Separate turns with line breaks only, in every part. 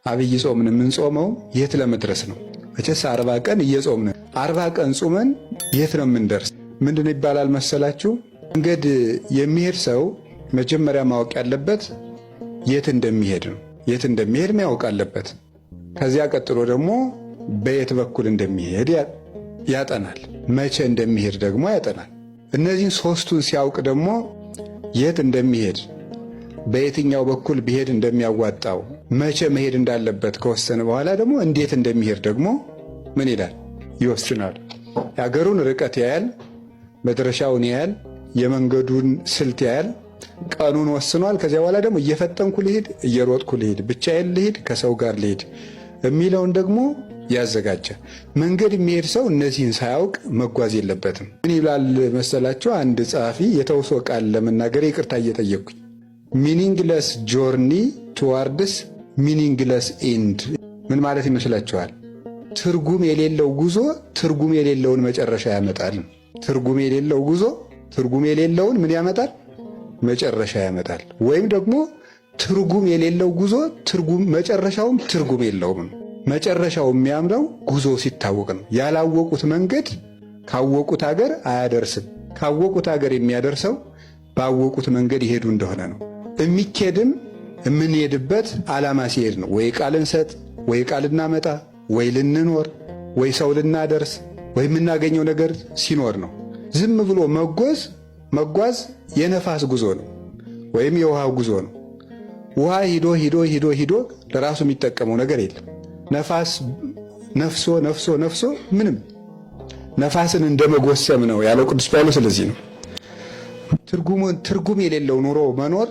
አብይ ጾምን የምንጾመው የት ለመድረስ ነው? መቼስ 40 ቀን እየጾምን 40 ቀን ጾመን የት ነው የምንደርስ? ምንድን ይባላል መሰላችሁ? መንገድ የሚሄድ ሰው መጀመሪያ ማወቅ ያለበት የት እንደሚሄድ ነው። የት እንደሚሄድ ማወቅ አለበት። ከዚያ ቀጥሎ ደግሞ በየት በኩል እንደሚሄድ ያጠናል። መቼ እንደሚሄድ ደግሞ ያጠናል። እነዚህን ሶስቱን ሲያውቅ ደግሞ የት እንደሚሄድ በየትኛው በኩል ቢሄድ እንደሚያዋጣው መቼ መሄድ እንዳለበት ከወሰነ በኋላ ደግሞ እንዴት እንደሚሄድ ደግሞ ምን ይላል? ይወስናል። የአገሩን ርቀት ያያል፣ መድረሻውን ያያል፣ የመንገዱን ስልት ያያል፣ ቀኑን ወስኗል። ከዚያ በኋላ ደግሞ እየፈጠንኩ ልሂድ፣ እየሮጥኩ ልሂድ፣ ብቻዬን ልሂድ፣ ከሰው ጋር ልሂድ የሚለውን ደግሞ ያዘጋጃል። መንገድ የሚሄድ ሰው እነዚህን ሳያውቅ መጓዝ የለበትም። ምን ይላል መሰላቸው? አንድ ጸሐፊ የተውሶ ቃል ለመናገር ይቅርታ እየጠየቅኩኝ ሚኒንግለስ ጆርኒ ቱዋርድስ ሚኒንግለስ ኤንድ ምን ማለት ይመስላችኋል? ትርጉም የሌለው ጉዞ ትርጉም የሌለውን መጨረሻ ያመጣል። ትርጉም የሌለው ጉዞ ትርጉም የሌለውን ምን ያመጣል? መጨረሻ ያመጣል። ወይም ደግሞ ትርጉም የሌለው ጉዞ መጨረሻውም ትርጉም የለውም። መጨረሻው የሚያምረው ጉዞ ሲታወቅ ነው። ያላወቁት መንገድ ካወቁት ሀገር አያደርስም። ካወቁት ሀገር የሚያደርሰው ባወቁት መንገድ ይሄዱ እንደሆነ ነው። የሚኬድም የምንሄድበት ዓላማ ሲሄድ ነው። ወይ ቃል እንሰጥ፣ ወይ ቃል እናመጣ፣ ወይ ልንኖር፣ ወይ ሰው ልናደርስ፣ ወይ የምናገኘው ነገር ሲኖር ነው። ዝም ብሎ መጓዝ የነፋስ ጉዞ ነው፣ ወይም የውሃ ጉዞ ነው። ውሃ ሂዶ ሂዶ ሂዶ ሂዶ ለራሱ የሚጠቀመው ነገር የለም። ነፋስ ነፍሶ ምንም ነፋስን እንደመጎሰም ነው ያለው ቅዱስ ጳውሎስ። ስለዚህ ነው ትርጉም የሌለው ኑሮ መኖር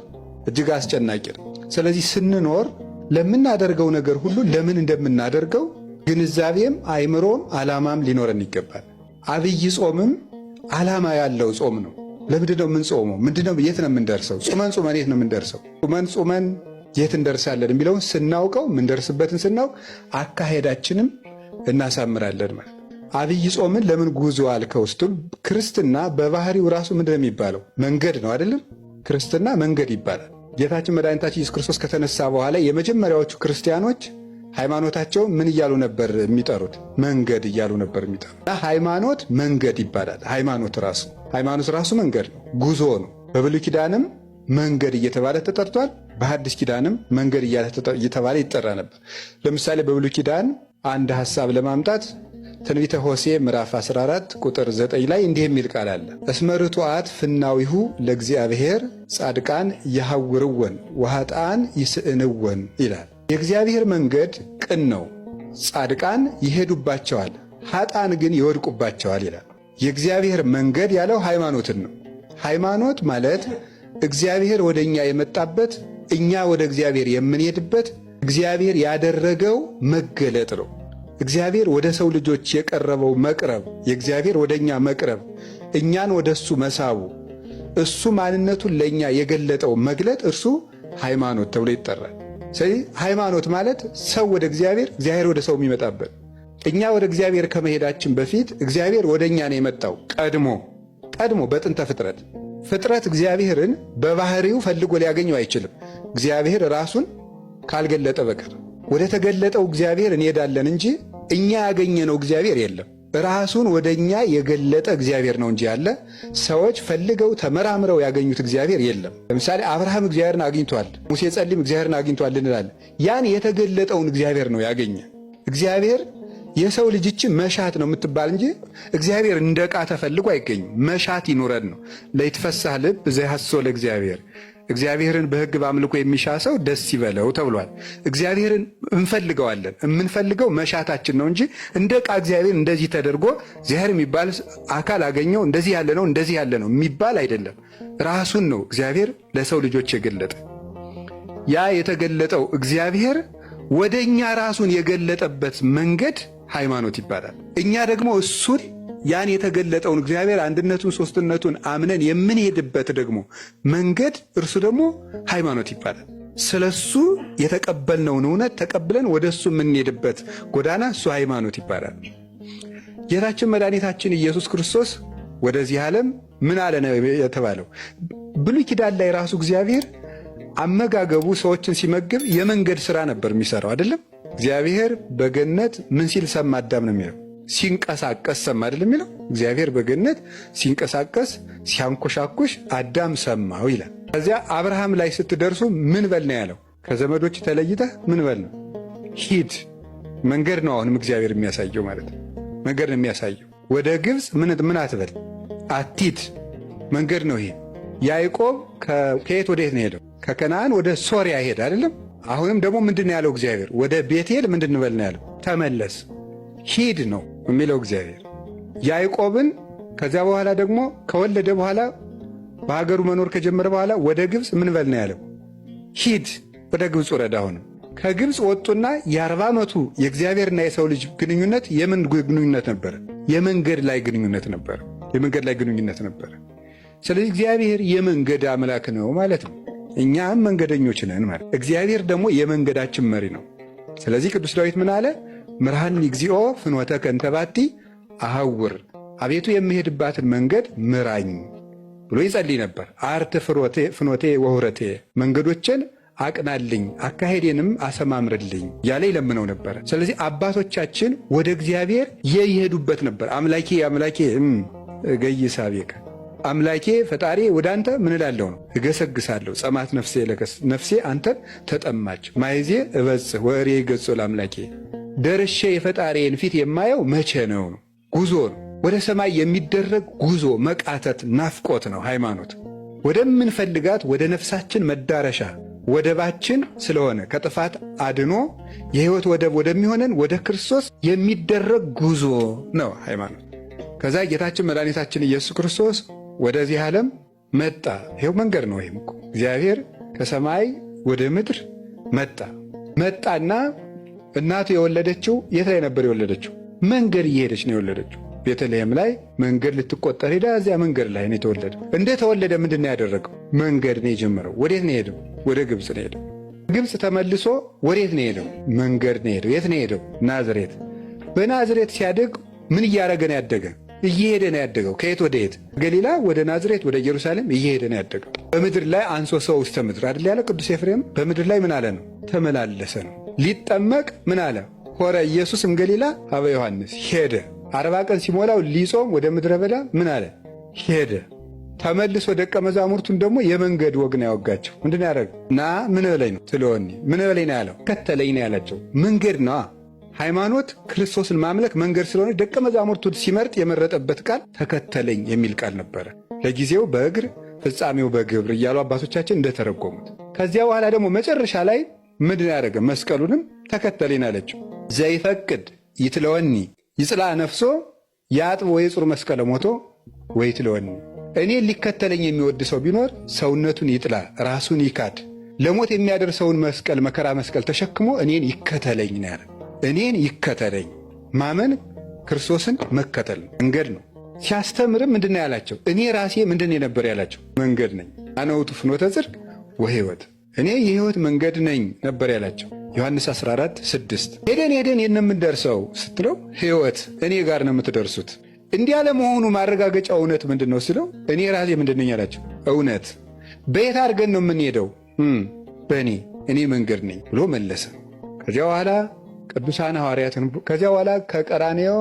እጅግ አስጨናቂ ነው። ስለዚህ ስንኖር ለምናደርገው ነገር ሁሉ ለምን እንደምናደርገው ግንዛቤም አይምሮም ዓላማም ሊኖረን ይገባል። አብይ ጾምም ዓላማ ያለው ጾም ነው። ለምንድን ነው የምንጾመው? ምንድነው? የት ነው የምንደርሰው? ጾመን የት ነው የምንደርሰው? ጾመን የት እንደርሳለን የሚለውን ስናውቀው ምንደርስበትን ስናውቅ አካሄዳችንም እናሳምራለን ማለት። አብይ ጾምን ለምን ጉዞ አልከው ስትሉ ክርስትና በባህሪው ራሱ ምንድን ነው የሚባለው? መንገድ ነው አይደለም? ክርስትና መንገድ ይባላል። ጌታችን መድኃኒታችን ኢየሱስ ክርስቶስ ከተነሳ በኋላ የመጀመሪያዎቹ ክርስቲያኖች ሃይማኖታቸው ምን እያሉ ነበር የሚጠሩት? መንገድ እያሉ ነበር የሚጠሩት። ሃይማኖት መንገድ ይባላል። ሃይማኖት ራሱ መንገድ ነው፣ ጉዞ ነው። በብሉይ ኪዳንም መንገድ እየተባለ ተጠርቷል። በሐዲስ ኪዳንም መንገድ እየተባለ ይጠራ ነበር። ለምሳሌ በብሉይ ኪዳን አንድ ሐሳብ ለማምጣት ትንቢተ ሆሴዕ ምዕራፍ 14 ቁጥር 9 ላይ እንዲህ የሚል ቃል አለ። እስመ ርቱዓት ፍናዊሁ ለእግዚአብሔር ጻድቃን ይሐውርወን ወኃጥአን ይስእንወን ይላል። የእግዚአብሔር መንገድ ቅን ነው፣ ጻድቃን ይሄዱባቸዋል፣ ኃጥአን ግን ይወድቁባቸዋል ይላል። የእግዚአብሔር መንገድ ያለው ሃይማኖትን ነው። ሃይማኖት ማለት እግዚአብሔር ወደ እኛ የመጣበት፣ እኛ ወደ እግዚአብሔር የምንሄድበት እግዚአብሔር ያደረገው መገለጥ ነው። እግዚአብሔር ወደ ሰው ልጆች የቀረበው መቅረብ፣ የእግዚአብሔር ወደ እኛ መቅረብ፣ እኛን ወደ እሱ መሳቡ፣ እሱ ማንነቱን ለእኛ የገለጠው መግለጥ እርሱ ሃይማኖት ተብሎ ይጠራል። ስለዚህ ሃይማኖት ማለት ሰው ወደ እግዚአብሔር፣ እግዚአብሔር ወደ ሰው የሚመጣበት። እኛ ወደ እግዚአብሔር ከመሄዳችን በፊት እግዚአብሔር ወደ እኛ ነው የመጣው። ቀድሞ በጥንተ ፍጥረት እግዚአብሔርን በባህሪው ፈልጎ ሊያገኘው አይችልም፣ እግዚአብሔር ራሱን ካልገለጠ በቀር። ወደ ተገለጠው እግዚአብሔር እንሄዳለን እንጂ እኛ ያገኘነው እግዚአብሔር የለም። ራሱን ወደ እኛ የገለጠ እግዚአብሔር ነው እንጂ ያለ ሰዎች ፈልገው ተመራምረው ያገኙት እግዚአብሔር የለም። ለምሳሌ አብርሃም እግዚአብሔርን አግኝቷል፣ ሙሴ ጸሊም እግዚአብሔርን አግኝቷል እንላለን። ያን የተገለጠውን እግዚአብሔር ነው ያገኘ። እግዚአብሔር የሰው ልጅ መሻት ነው የምትባል እንጂ እግዚአብሔር እንደ ዕቃ ተፈልጎ አይገኝም። መሻት ይኑረን ነው። ለይትፈሳህ ልብ ዘያሐስሶ ለእግዚአብሔር፣ እግዚአብሔርን በሕግ በአምልኮ የሚሻ ሰው ደስ ይበለው ተብሏል። እግዚአብሔርን እንፈልገዋለን። የምንፈልገው መሻታችን ነው እንጂ እንደ ዕቃ እግዚአብሔር እንደዚህ ተደርጎ እግዚአብሔር የሚባል አካል አገኘው እንደዚህ ያለ ነው የሚባል አይደለም። ራሱን ነው እግዚአብሔር ለሰው ልጆች የገለጠ። ያ የተገለጠው እግዚአብሔር ወደ እኛ ራሱን የገለጠበት መንገድ ሃይማኖት ይባላል። እኛ ደግሞ እሱን ያን የተገለጠውን እግዚአብሔር አንድነቱን ሦስትነቱን አምነን የምንሄድበት ደግሞ መንገድ እርሱ ደግሞ ሃይማኖት ይባላል። ስለሱ የተቀበልነውን እውነት ተቀብለን ወደ እሱ የምንሄድበት ጎዳና እሱ ሃይማኖት ይባላል። ጌታችን መድኃኒታችን ኢየሱስ ክርስቶስ ወደዚህ ዓለም ምን አለ ነው የተባለው? ብሉይ ኪዳን ላይ ራሱ እግዚአብሔር አመጋገቡ ሰዎችን ሲመግብ የመንገድ ሥራ ነበር የሚሰራው አይደለም። እግዚአብሔር በገነት ምን ሲል ሰማ አዳም ነው የሚለው? ሲንቀሳቀስ ሰማ አይደለም የሚለው? እግዚአብሔር በገነት ሲንቀሳቀስ ሲያንኮሻኩሽ አዳም ሰማው ይላል። ከዚያ አብርሃም ላይ ስትደርሱ ምን በል ነው ያለው? ከዘመዶች ተለይተህ ምን በል ነው? ሂድ። መንገድ ነው አሁንም እግዚአብሔር የሚያሳየው ማለት ነው። መንገድ ነው የሚያሳየው። ወደ ግብፅ ምን አትበል አትሂድ። መንገድ ነው ይሄ። ያዕቆብ ከየት ወዴት ነው ሄደው? ከከነዓን ወደ ሶርያ ሄደ አይደለም? አሁንም ደግሞ ምንድን ነው ያለው እግዚአብሔር? ወደ ቤቴል ምንድን እንበል ነው ያለው? ተመለስ ሂድ ነው የሚለው እግዚአብሔር ያዕቆብን። ከዚያ በኋላ ደግሞ ከወለደ በኋላ በሀገሩ መኖር ከጀመረ በኋላ ወደ ግብፅ ምን በል ነው ያለው? ሂድ ወደ ግብፅ ወረዳ። አሁንም ከግብፅ ወጡና የ40 ዓመቱ የእግዚአብሔርና የሰው ልጅ ግንኙነት የምን ግንኙነት ነበረ? የመንገድ ላይ ግንኙነት ነበረ። የመንገድ ላይ ግንኙነት ነበረ። ስለዚህ እግዚአብሔር የመንገድ አምላክ ነው ማለት ነው። እኛም መንገደኞች ነን ማለት። እግዚአብሔር ደግሞ የመንገዳችን መሪ ነው። ስለዚህ ቅዱስ ዳዊት ምን አለ? ምርሃኒ እግዚኦ ፍኖተከ እንተ ባቲ አሐውር፣ አቤቱ የምሄድባትን መንገድ ምራኝ ብሎ ይጸልይ ነበር። አርት ፍኖቴ ወሁረቴ፣ መንገዶችን አቅናልኝ አካሄዴንም አሰማምርልኝ ያለ ይለምነው ነበር። ስለዚህ አባቶቻችን ወደ እግዚአብሔር የሄዱበት ነበር። አምላኬ አምላኬ ገይሳቤከ፣ አምላኬ ፈጣሪ ወደ አንተ ምን እላለሁ ነው እገሰግሳለሁ። ጸማት ነፍሴ ለከስ፣ ነፍሴ አንተን ተጠማች። ማይዜ እበጽሕ ወእሬ ገጾ ለአምላኬ፣ ደርሼ የፈጣሪን ፊት የማየው መቼ ነው? ጉዞ ነው። ወደ ሰማይ የሚደረግ ጉዞ፣ መቃተት፣ ናፍቆት ነው ሃይማኖት። ወደምንፈልጋት ወደ ነፍሳችን መዳረሻ ወደባችን ስለሆነ ከጥፋት አድኖ የሕይወት ወደብ ወደሚሆነን ወደ ክርስቶስ የሚደረግ ጉዞ ነው ሃይማኖት። ከዛ ጌታችን መድኃኒታችን ኢየሱስ ክርስቶስ ወደዚህ ዓለም መጣ። ይኸው መንገድ ነው። ይህም እኮ እግዚአብሔር ከሰማይ ወደ ምድር መጣና እናቱ የወለደችው የት ላይ ነበር የወለደችው? መንገድ እየሄደች ነው የወለደችው። ቤተልሔም ላይ መንገድ ልትቆጠር ሄዳ እዚያ መንገድ ላይ ነው የተወለደ። እንደተወለደ ምንድን ነው ያደረገው? መንገድ ነው የጀመረው። ወዴት ነው ሄደው? ወደ ግብፅ ነው ሄደው። ግብፅ ተመልሶ ወዴት ነው ሄደው? መንገድ ነው ሄደው። የት ነው ሄደው? ናዝሬት። በናዝሬት ሲያድግ ምን እያደረገ ነው ያደገ? እየሄደ ነው ያደገው። ከየት ወደ የት? ገሊላ ወደ ናዝሬት ወደ ኢየሩሳሌም እየሄደ ነው ያደገው። በምድር ላይ አንሶ ሰው ውስተ ምድር አይደል ያለ ቅዱስ ኤፍሬም። በምድር ላይ ምን አለ ነው? ተመላለሰ ነው። ሊጠመቅ ምን አለ? ሆረ ኢየሱስ እምገሊላ ሀበ ዮሐንስ፣ ሄደ። 40 ቀን ሲሞላው ሊጾም ወደ ምድረ በዳ ምን አለ? ሄደ። ተመልሶ ደቀ መዛሙርቱን ደግሞ የመንገድ ወግ ነው ያወጋቸው። ምንድን ያደረገ? ና ምን በለኝ ነው ትለወኒ፣ ምን በለኝ ነው ያለው? ከተለኝ ነው ያላቸው። መንገድ ነዋ። ሃይማኖት ክርስቶስን ማምለክ መንገድ ስለሆነ ደቀ መዛሙርቱን ሲመርጥ የመረጠበት ቃል ተከተለኝ የሚል ቃል ነበረ። ለጊዜው በእግር ፍጻሜው በግብር እያሉ አባቶቻችን እንደተረጎሙት። ከዚያ በኋላ ደግሞ መጨረሻ ላይ ምንድን ያደረገ? መስቀሉንም ተከተለኝ አለችው። ዘይፈቅድ ይትለወኒ ይጽላ ነፍሶ ያጥብ ወይ ጽሩ መስቀለ ሞቶ ወይ ትለወኒ። እኔ ሊከተለኝ የሚወድ ሰው ቢኖር ሰውነቱን ይጥላ፣ ራሱን ይካድ፣ ለሞት የሚያደርሰውን መስቀል መከራ መስቀል ተሸክሞ እኔን ይከተለኝ ነው ያለ። እኔን ይከተለኝ ማመን ክርስቶስን መከተል መንገድ ነው። ሲያስተምርም ምንድን ያላቸው? እኔ ራሴ ምንድን የነበር ያላቸው? መንገድ ነኝ። አነ ውእቱ ፍኖተ ጽድቅ ወሕይወት፣ እኔ የሕይወት መንገድ ነኝ ነበር ያላቸው። ዮሐንስ 14:6 ሄደን የምንደርሰው ስትለው ሕይወት እኔ ጋር ነው የምትደርሱት። እንዲህ ያለመሆኑ ማረጋገጫ እውነት ምንድን ነው ስለው እኔ ራሴ ምንድን ነኝ ያላቸው? እውነት። በየት አድርገን ነው የምንሄደው? እኔ መንገድ ነኝ ብሎ መለሰ። ከዚያ በኋላ ቅዱሳን ሐዋርያትን ከዚያ በኋላ ከቀራኔዮ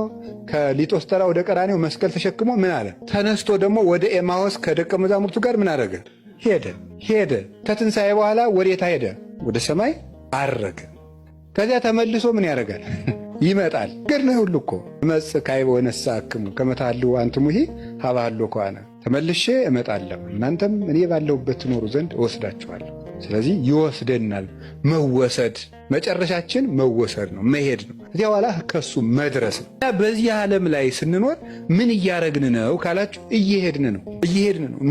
ከሊጦስተራ ወደ ቀራኔዮ መስቀል ተሸክሞ ምን አለ? ተነስቶ ደግሞ ወደ ኤማዎስ ከደቀ መዛሙርቱ ጋር ምን አደረገ? ሄደ። ከትንሣኤ በኋላ ወዴታ ሄደ? ወደ ሰማይ አረገ። ከዚያ ተመልሶ ምን ያደርጋል? ይመጣል። ገር ነው ሁሉ እኮ መጽእ ካዕበ ወነሣእክሙ ከመ ታህልዉ አንትሙሂ ሀበ ሀሎ ከዋነ፣ ተመልሼ እመጣለሁ እናንተም እኔ ባለሁበት ትኖሩ ዘንድ እወስዳችኋለሁ። ስለዚህ ይወስደናል። መወሰድ መጨረሻችን መወሰድ ነው፣ መሄድ ነው። ከዚያ በኋላ ከሱ መድረስ ነው። በዚህ ዓለም ላይ ስንኖር ምን እያረግን ነው ካላችሁ፣ እየሄድን ነው።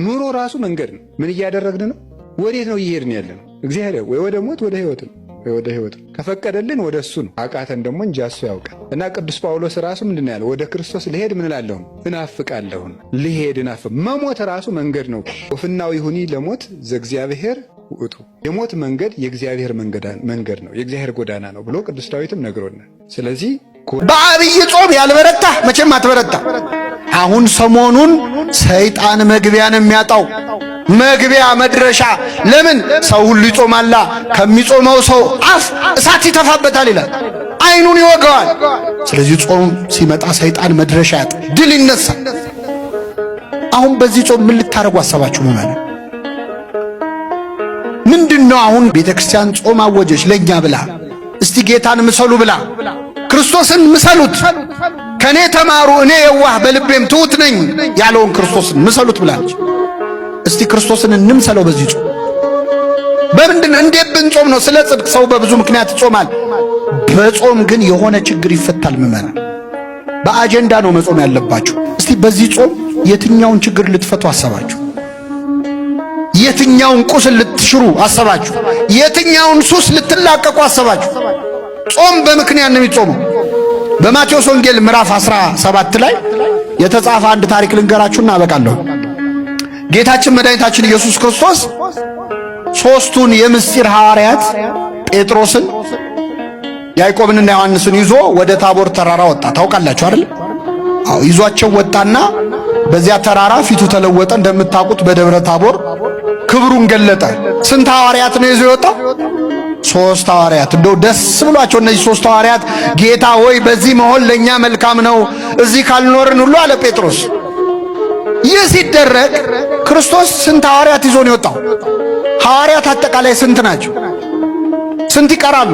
ኑሮ ራሱ መንገድ ነው። ምን እያደረግን ነው? ወዴት ነው እየሄድን ያለ ነው? እግዚአብሔር ወይ ወደ ሞት ወደ ሕይወት ነው። ወደ ሕይወት ከፈቀደልን ወደ እሱ ነው። አቃተን ደግሞ እንጂ እሱ ያውቃል። እና ቅዱስ ጳውሎስ ራሱ ምንድን ያለው? ወደ ክርስቶስ ልሄድ ምን እላለሁ? እናፍቃለሁ። ልሄድ መሞት ራሱ መንገድ ነው። ወፍናው ይሁኒ ለሞት ዘእግዚአብሔር ውእቱ፣ የሞት መንገድ የእግዚአብሔር መንገድ ነው፣ የእግዚአብሔር ጎዳና ነው ብሎ ቅዱስ ዳዊትም ነግሮናል። ስለዚህ
በአብይ ጾም ያልበረታ መቼም አትበረታ። አሁን ሰሞኑን ሰይጣን መግቢያን የሚያጣው መግቢያ መድረሻ። ለምን ሰው ሁሉ ይጾማላ፣ ከሚጾመው ሰው አፍ እሳት ይተፋበታል ይላል፣ አይኑን ይወጋዋል። ስለዚህ ጾም ሲመጣ ሰይጣን መድረሻ ያጣ፣ ድል ይነሳል። አሁን በዚህ ጾም ምን ልታረጉ አሰባችሁ? ምንድነው? አሁን ቤተክርስቲያን ጾም አወጀች ለኛ ብላ፣ እስቲ ጌታን ምሰሉ ብላ፣ ክርስቶስን ምሰሉት፣ ከኔ ተማሩ እኔ የዋህ በልቤም ትሑት ነኝ ያለውን ክርስቶስን ምሰሉት ብላለች። እስቲ ክርስቶስን እንምሰለው በዚህ ጾም። በምንድነው? እንዴት ብንጾም ነው? ስለ ጽድቅ ሰው በብዙ ምክንያት ይጾማል። በጾም ግን የሆነ ችግር ይፈታል። ምዕመናን በአጀንዳ ነው መጾም ያለባችሁ። እስቲ በዚህ ጾም የትኛውን ችግር ልትፈቱ አሰባችሁ? የትኛውን ቁስል ልትሽሩ አሰባችሁ? የትኛውን ሱስ ልትላቀቁ አሰባችሁ? ጾም በምክንያት ነው የሚጾመው። በማቴዎስ ወንጌል ምዕራፍ 17 ላይ የተጻፈ አንድ ታሪክ ልንገራችሁና አበቃለሁ። ጌታችን መድኃኒታችን ኢየሱስ ክርስቶስ ሦስቱን የምስጢር ሐዋርያት ጴጥሮስን፣ ያዕቆብንና ዮሐንስን ይዞ ወደ ታቦር ተራራ ወጣ። ታውቃላችሁ አይደል? አዎ፣ ይዟቸው ወጣና በዚያ ተራራ ፊቱ ተለወጠ። እንደምታውቁት በደብረ ታቦር ክብሩን ገለጠ። ስንት ሐዋርያት ነው ይዞ የወጣው? 3 ሐዋርያት። እንደው ደስ ብሏቸው እነዚህ 3 ሐዋርያት ጌታ ሆይ በዚህ መሆን ለኛ መልካም ነው፣ እዚህ ካልኖርን ሁሉ አለ ጴጥሮስ። ይህ ሲደረግ ክርስቶስ ስንት ሐዋርያት ይዞ ነው የወጣው? ሐዋርያት አጠቃላይ ስንት ናቸው? ስንት ይቀራሉ?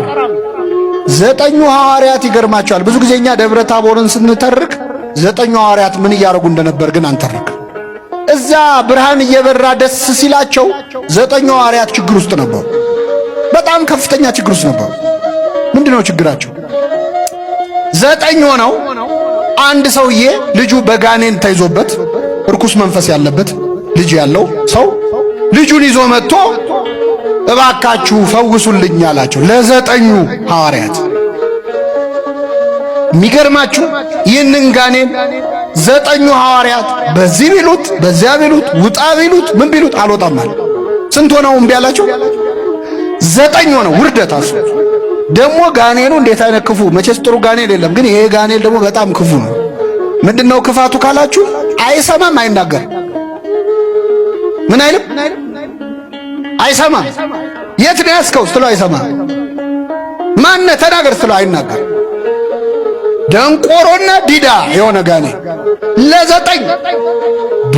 9 ሐዋርያት። ይገርማቸዋል። ብዙ ጊዜ እኛ ደብረ ታቦርን ስንተርክ 9 ሐዋርያት ምን እያደረጉ እንደነበር ግን አንተርክ። እዛ ብርሃን እየበራ ደስ ሲላቸው 9 ሐዋርያት ችግር ውስጥ ነበሩ። በጣም ከፍተኛ ችግር ውስጥ ነበሩ። ምንድነው ችግራቸው? 9 ሆነው አንድ ሰውዬ ልጁ በጋኔን ተይዞበት እርኩስ መንፈስ ያለበት ልጅ ያለው ሰው ልጁን ይዞ መጥቶ እባካችሁ ፈውሱልኝ አላቸው ለ9 ሐዋርያት። የሚገርማችሁ ይህንን ጋኔን 9 ሐዋርያት በዚህ ቢሉት በዚያ ቢሉት ውጣ ቢሉት ምን ቢሉት አልወጣም አለ። ስንት ሆነው እምቢ አላቸው? 9 ሆነው። ውርደት አሱ ደግሞ ጋኔኑ እንዴት አይነት ክፉ! መቼስ ጥሩ ጋኔን የለም፣ ግን ይሄ ጋኔን ደግሞ በጣም ክፉ ነው። ምንድነው ክፋቱ ካላችሁ፣ አይሰማም፣ አይናገር። ምን አይልም? አይሰማም። የት ነው ያስከው ስትለው አይሰማም። ማነ ተናገር ስትለው አይናገር። ደንቆሮና ዲዳ የሆነ ጋኔን ለ9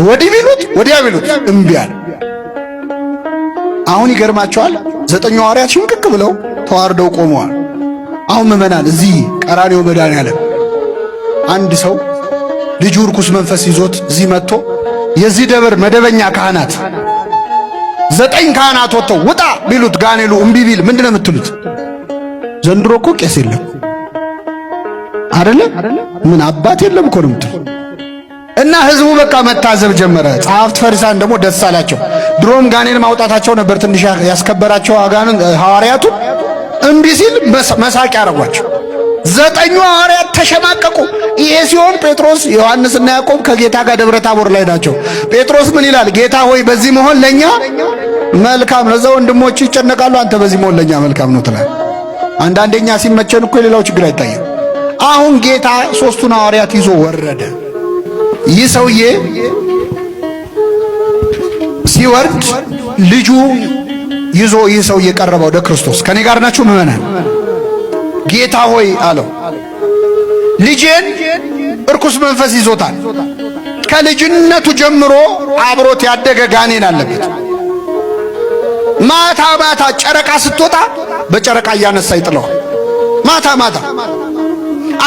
ወዲህ ቢሉት ወዲያ ቢሉት እምቢ አለ። አሁን ይገርማቸዋል። 9 ሐዋርያት ሽምቅቅ ብለው ተዋርደው ቆመዋል። አሁን ምዕመናን እዚህ ቀራንዮ መድኃኔዓለም አንድ ሰው ልጁ ርኩስ መንፈስ ይዞት እዚህ መጥቶ የዚህ ደብር መደበኛ ካህናት 9 ካህናት ወጥተው ውጣ ቢሉት ጋኔሉ እምቢ ቢል ምንድነው የምትሉት? ዘንድሮ እኮ ቄስ የለም አይደለ? ምን አባት የለም እኮ ነው የምትሉት። እና ህዝቡ በቃ መታዘብ ጀመረ። ጸሐፍት ፈሪሳውያን ደግሞ ደስ አላቸው። ድሮም ጋኔን ማውጣታቸው ነበር ትንሽ ያስከበራቸው አጋንን ሐዋርያቱን። እምቢ ሲል መሳቂያ ያረጓቸው። 9 ሐዋርያት ተሸማቀቁ። ይሄ ሲሆን ጴጥሮስ፣ ዮሐንስና ያዕቆብ ከጌታ ጋር ደብረ ታቦር ላይ ናቸው። ጴጥሮስ ምን ይላል? ጌታ ሆይ በዚህ መሆን ለኛ መልካም ነው። እዛ ወንድሞች ይጨነቃሉ፣ አንተ በዚህ መሆን ለኛ መልካም ነው ትላለህ። አንዳንደኛ ሲመቸን እኮ የሌላው ችግር አይታየም። አሁን ጌታ 3ቱን ሐዋርያት ይዞ ወረደ። ይህ ሰውዬ ሲወርድ ልጁ ይዞ ይህ ሰውዬ ቀረበ ወደ ክርስቶስ። ከኔ ጋር ናችሁ ምዕመናን? ጌታ ሆይ አለው፣ ልጄን እርኩስ መንፈስ ይዞታል። ከልጅነቱ ጀምሮ አብሮት ያደገ ጋኔን አለበት። ማታ ማታ ጨረቃ ስትወጣ በጨረቃ እያነሳ ይጥለዋል። ማታ ማታ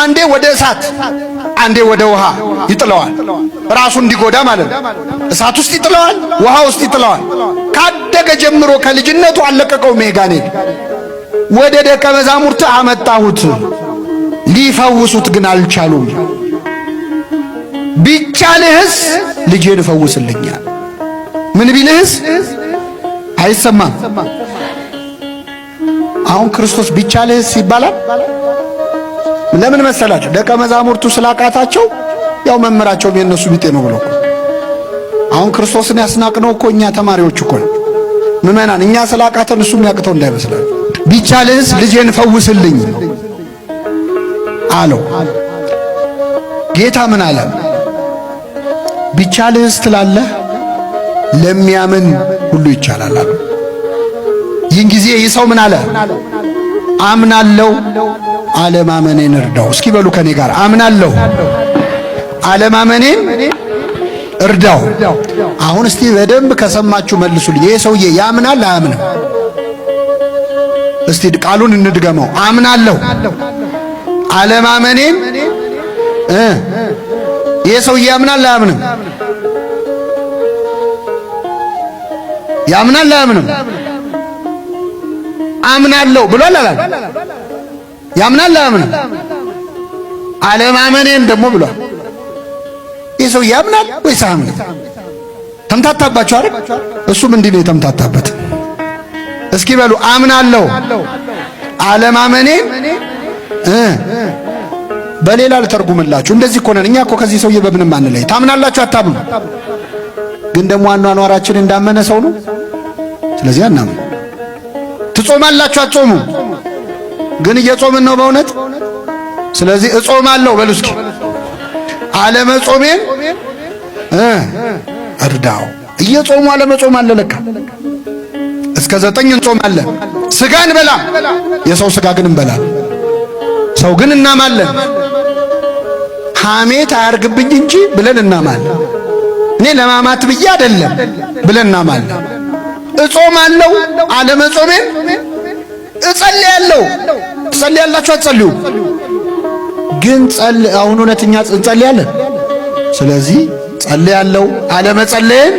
አንዴ ወደ እሳት አንዴ ወደ ውሃ ይጥለዋል። ራሱ እንዲጎዳ ማለት ነው። እሳት ውስጥ ይጥለዋል፣ ውሃ ውስጥ ይጥለዋል። ካደገ ጀምሮ ከልጅነቱ አለቀቀውም ይሄ ጋኔን። ወደ ደቀ መዛሙርት አመጣሁት፣ ሊፈውሱት ግን አልቻሉም። ቢቻልህስ ልጄን ፈውስልኛል። ምን ቢልህስ አይሰማም። አሁን ክርስቶስ ቢቻልህስ ይባላል። ለምን መሰላችሁ? ደቀ መዛሙርቱ ስላቃታቸው ያው መምህራቸውም የነሱ ቢጤ ነው ብለው። አሁን ክርስቶስን ያስናቅነው እኮ እኛ ተማሪዎች እኮ ነው ምዕመናን። እኛ ስላቃተን እሱ የሚያቅተው እንዳይመስላል። ቢቻልህስ ልጄን ፈውስልኝ አለው። ጌታ ምን አለ? ቢቻልህስ ትላለህ? ለሚያምን ሁሉ ይቻላል አሉ። ይህን ጊዜ ይህ ሰው ምን አለ? አምናለሁ አለማመኔን እርዳው። እስኪ በሉ ከኔ ጋር አምናለሁ አለማመኔን እርዳው። አሁን እስቲ በደንብ ከሰማችሁ መልሱልኝ። ይሄ ሰውዬ ያምናል አያምንም? እስቲ ቃሉን እንድገመው። አምናለሁ አለማመኔን ይሄ ሰውዬ ያምናል አያምንም? ያምናል አያምንም? አምናለሁ ብሏል አላል? ያምናል አያምንም? አለማመኔን ደግሞ ብሏል። ይህ ሰው ያምናል ወይስ አያምንም? ተምታታባችሁ አይደል? እሱም እንዲህ ነው የተምታታበት። እስኪ በሉ አምናለሁ አለማመኔን በሌላ ልተርጉምላችሁ። እንደዚህ እኮ ነን እኛ እኮ ከዚህ ሰውዬ በምንም አንለይ። ታምናላችሁ አታምኑ? ግን ደግሞ አኗኗራችን እንዳመነ ሰው ነው። ስለዚህ አናምን። ትጾማላችሁ አትጾሙ? ግን እየጾምን ነው በእውነት። ስለዚህ እጾማለሁ በሉ እስኪ። አለመጾሜን እርዳው። እየጾሙ አለመጾም አለ ለካ። እስከ 9 እንጾማለን። ስጋ እንበላም። የሰው ስጋ ግን እንበላለን። ሰው ግን እናማለን። ሐሜት አያርግብኝ እንጂ ብለን እናማለን። እኔ ለማማት ብዬ አይደለም ብለን እናማለን። እጾማለሁ አለመጾሜን እጸልያለሁ። ትጸልያላችሁ አትጸልዩ? ግን አሁን እውነተኛ እንጸልያለን። ስለዚህ ጸልያለሁ አለመጸለይን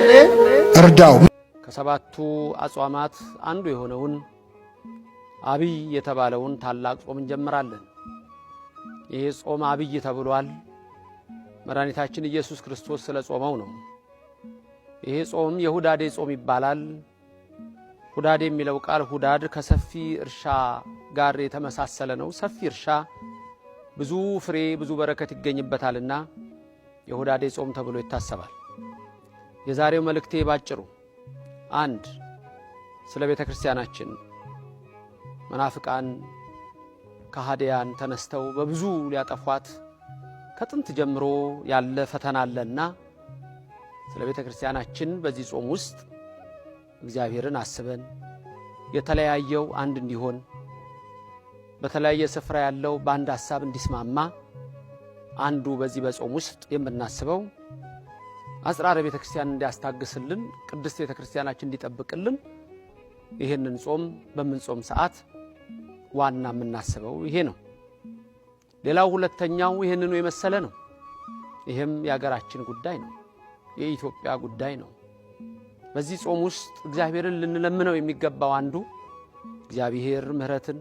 እርዳው።
ከሰባቱ አጽዋማት አንዱ የሆነውን አብይ የተባለውን ታላቅ ጾም እንጀምራለን። ይሄ ጾም አብይ ተብሏል። መድኃኒታችን ኢየሱስ ክርስቶስ ስለ ጾመው ነው። ይሄ ጾም የሁዳዴ ጾም ይባላል። ሁዳዴ የሚለው ቃል ሁዳድ ከሰፊ እርሻ ጋር የተመሳሰለ ነው። ሰፊ እርሻ ብዙ ፍሬ ብዙ በረከት ይገኝበታልና የሁዳዴ ጾም ተብሎ ይታሰባል። የዛሬው መልእክቴ ባጭሩ አንድ ስለ ቤተ ክርስቲያናችን መናፍቃን ከሃዲያን ተነስተው በብዙ ሊያጠፏት ከጥንት ጀምሮ ያለ ፈተና አለና ስለ ቤተ ክርስቲያናችን በዚህ ጾም ውስጥ እግዚአብሔርን አስበን የተለያየው አንድ እንዲሆን በተለያየ ስፍራ ያለው በአንድ ሐሳብ እንዲስማማ አንዱ በዚህ በጾም ውስጥ የምናስበው አጽራረ ቤተ ክርስቲያን እንዲያስታግስልን ቅድስት ቤተ ክርስቲያናችን እንዲጠብቅልን ይሄንን ጾም በመንጾም ሰዓት ዋና የምናስበው ይሄ ነው። ሌላው ሁለተኛው ይሄንኑ የመሰለ ነው። ይሄም የሀገራችን ጉዳይ ነው። የኢትዮጵያ ጉዳይ ነው። በዚህ ጾም ውስጥ እግዚአብሔርን ልንለምነው የሚገባው አንዱ እግዚአብሔር ምሕረትን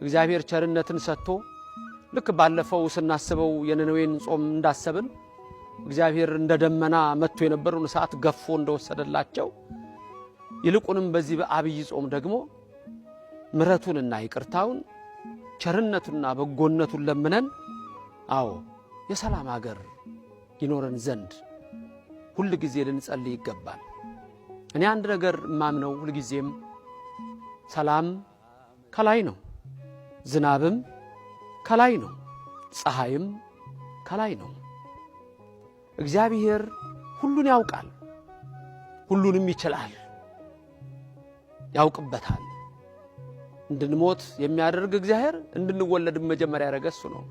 እግዚአብሔር ቸርነትን ሰጥቶ ልክ ባለፈው ስናስበው የነነዌን ጾም እንዳሰብን እግዚአብሔር እንደ ደመና መጥቶ የነበረውን ሰዓት ገፎ እንደወሰደላቸው ይልቁንም በዚህ በአብይ ጾም ደግሞ ምሕረቱንና ይቅርታውን ቸርነቱንና በጎነቱን ለምነን አዎ የሰላም ሀገር ይኖረን ዘንድ ሁሉ ጊዜ ልንጸልይ ይገባል። እኔ አንድ ነገር ማምነው ሁሉ ጊዜም ሰላም ከላይ ነው፣ ዝናብም ከላይ ነው፣ ፀሐይም ከላይ ነው። እግዚአብሔር ሁሉን ያውቃል፣ ሁሉንም ይችላል፣ ያውቅበታል። እንድንሞት የሚያደርግ እግዚአብሔር እንድንወለድም መጀመሪያ ያደረገ እሱ ነው።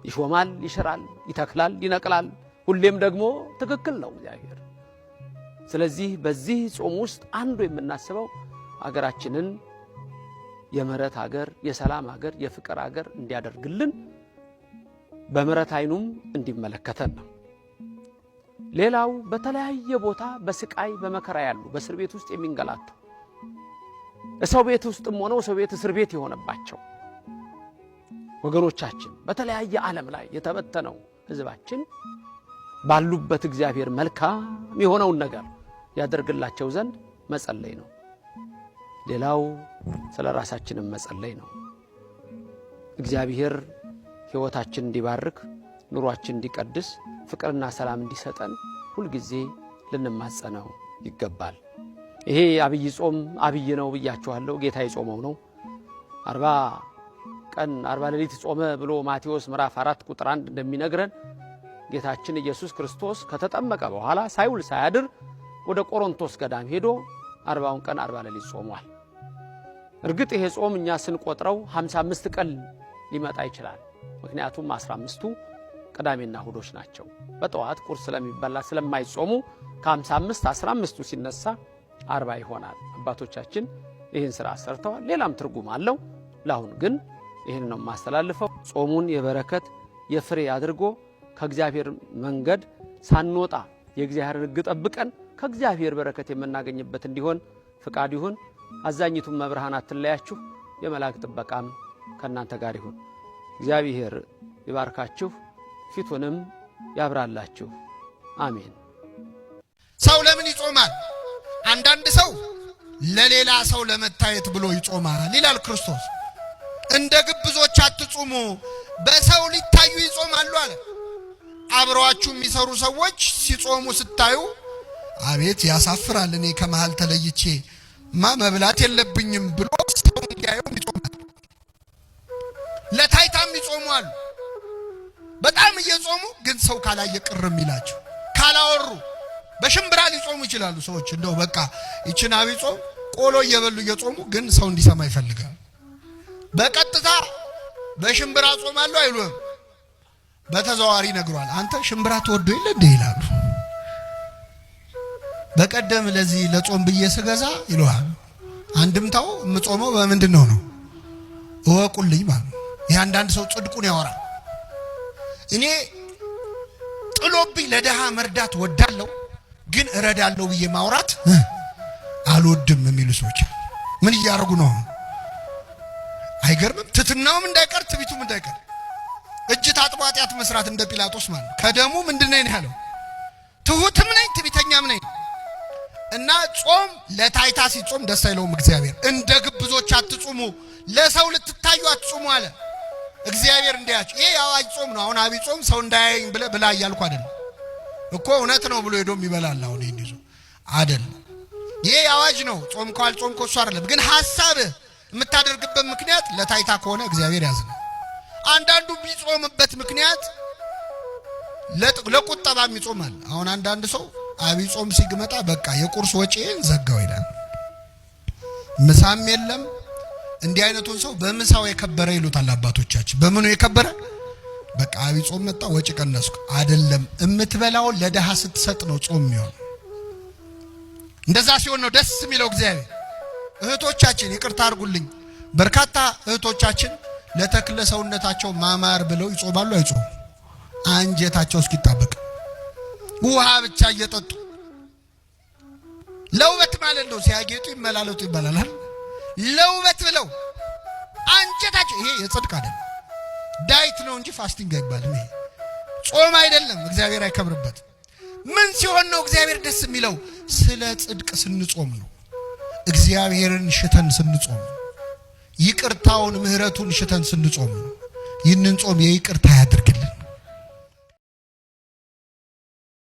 ይሾማል፣ ይሽራል፣ ይተክላል፣ ይነቅላል። ሁሌም ደግሞ ትክክል ነው እግዚአብሔር። ስለዚህ በዚህ ጾም ውስጥ አንዱ የምናስበው አገራችንን የምሕረት ሀገር፣ የሰላም ሀገር፣ የፍቅር ሀገር እንዲያደርግልን በምሕረት አይኑም እንዲመለከተን ነው። ሌላው በተለያየ ቦታ በስቃይ በመከራ ያሉ በእስር ቤት ውስጥ የሚንገላቱ ሰው ቤት ውስጥም ሆነው ሰው ቤት እስር ቤት የሆነባቸው ወገኖቻችን በተለያየ ዓለም ላይ የተበተነው ሕዝባችን ባሉበት እግዚአብሔር መልካም የሆነውን ነገር ያደርግላቸው ዘንድ መጸለይ ነው። ሌላው ስለ ራሳችንም መጸለይ ነው። እግዚአብሔር ሕይወታችን እንዲባርክ ኑሯችን እንዲቀድስ ፍቅርና ሰላም እንዲሰጠን ሁሉ ጊዜ ልንማጸነው ይገባል። ይሄ አብይ ጾም አብይ ነው ብያችኋለሁ። ጌታ የጾመው ነው። 40 ቀን 40 ሌሊት ጾመ ብሎ ማቴዎስ ምዕራፍ 4 ቁጥር 1 እንደሚነግረን ጌታችን ኢየሱስ ክርስቶስ ከተጠመቀ በኋላ ሳይውል ሳያድር ወደ ቆሮንቶስ ገዳም ሄዶ 40 ቀን 40 ሌሊት ጾሟል። እርግጥ ይሄ ጾም እኛ ስንቆጥረው 55 ቀን ሊመጣ ይችላል። ምክንያቱም 15ቱ ቅዳሜና እሁዶች ናቸው። በጠዋት ቁርስ ስለሚበላ ስለማይጾሙ ከ55 15ቱ ሲነሳ 40 ይሆናል። አባቶቻችን ይህን ስራ ሰርተዋል። ሌላም ትርጉም አለው። ለአሁን ግን ይህን ነው ማስተላልፈው። ጾሙን የበረከት የፍሬ አድርጎ ከእግዚአብሔር መንገድ ሳንወጣ የእግዚአብሔር ሕግ ጠብቀን ከእግዚአብሔር በረከት የምናገኝበት እንዲሆን ፍቃድ ይሁን። አዛኝቱም መብርሃን አትለያችሁ፣ የመላእክት ጥበቃም ከእናንተ ጋር ይሁን። እግዚአብሔር ይባርካችሁ፣ ፊቱንም ያብራላችሁ። አሜን።
ሰው ለምን ይጾማል? አንዳንድ ሰው ለሌላ ሰው ለመታየት ብሎ ይጾማል ይላል ክርስቶስ። እንደ ግብዞች አትጹሙ፣ በሰው ሊታዩ ይጾማሉ አለ። አብረዋችሁ የሚሰሩ ሰዎች ሲጾሙ ስታዩ አቤት ያሳፍራል፣ እኔ ከመሃል ተለይቼ መብላት የለብኝም ብሎ ሰው እንዲያየው ይጾማል። ለታይታም ይጾማሉ። በጣም እየጾሙ ግን ሰው ካላየ ቅርም ይላቸው ካላወሩ በሽምብራ ሊጾሙ ይችላሉ። ሰዎች እንደው በቃ ይችን አብይ ጾም ቆሎ እየበሉ እየጾሙ ግን ሰው እንዲሰማ ይፈልጋል። በቀጥታ በሽምብራ ጾማለሁ አይሉም። በተዘዋዋሪ ነግሯል። አንተ ሽምብራ ተወዶ የለ እንደ ይላሉ። በቀደም ለዚህ ለጾም ብዬ ስገዛ ይሏል። አንድምታው የምጾመው በምንድነው ነው እወቁልኝ ማለት ነው። ያንዳንድ ሰው ጽድቁን ያወራል። እኔ ጥሎብኝ ለደሃ መርዳት ወዳለሁ ግን እረዳለሁ ብዬ ማውራት አልወድም የሚሉ ሰዎች ምን እያደረጉ ነው? አይገርምም? ትትናውም እንዳይቀር ትቢቱም እንዳይቀር እጅ ታጥቦ ኃጢአት መስራት እንደ ጲላጦስ ማለት ከደሙ ምንድነው ያለው? ትሁትም ነኝ ትቢተኛም ነኝ። እና ጾም ለታይታ ሲጾም ደስ አይለውም እግዚአብሔር። እንደ ግብዞች አትጹሙ፣ ለሰው ልትታዩ አትጹሙ አለ እግዚአብሔር። እንዲያችሁ ይሄ አዋጅ ጾም ነው። አሁን አብይ ጾም ሰው እንዳያየኝ ብላ እያልኩ አይደለም እኮ እውነት ነው ብሎ ሄዶም ይበላል። አሁን ይሄን ይዞ አይደለም። ይሄ አዋጅ ነው። ጾም ቋል ጾም ኮሱ አይደለም። ግን ሐሳብ የምታደርግበት ምክንያት ለታይታ ከሆነ እግዚአብሔር ያዝናል። አንዳንዱ ቢጾምበት ምክንያት ለቁጠባ ይጾማል። አሁን አንዳንድ ሰው አብይ ጾም ሲግመጣ በቃ የቁርስ ወጪን ዘጋው ይላል። ምሳም የለም። እንዲህ አይነቱን ሰው በምሳው የከበረ ይሉታል አባቶቻችን። በምኑ የከበረ? በቃ አብይ ጾም መጣ ወጪ ቀነስኩ አይደለም። እምትበላው ለደሃ ስትሰጥ ነው ጾም የሚሆን። እንደዛ ሲሆን ነው ደስ የሚለው እግዚአብሔር። እህቶቻችን ይቅርታ አድርጉልኝ፣ በርካታ እህቶቻችን ለተክለ ሰውነታቸው ማማር ብለው ይጾማሉ። አይጾም አንጀታቸው እስኪጣበቅ ውሃ ብቻ እየጠጡ ለውበት ማለት ነው። ሲያጌጡ ይመላለጡ ይባላል። ለውበት ብለው አንጀታቸው ይሄ የጽድቅ አይደለም። ዳይት ነው እንጂ ፋስቲንግ አይባልም። ይሄ ጾም አይደለም፣ እግዚአብሔር አይከብርበት። ምን ሲሆን ነው እግዚአብሔር ደስ የሚለው? ስለ ጽድቅ ስንጾም ነው። እግዚአብሔርን ሽተን ስንጾም፣ ይቅርታውን ምህረቱን ሽተን ስንጾም ነው። ይህንን ጾም የይቅርታ ያድርግ።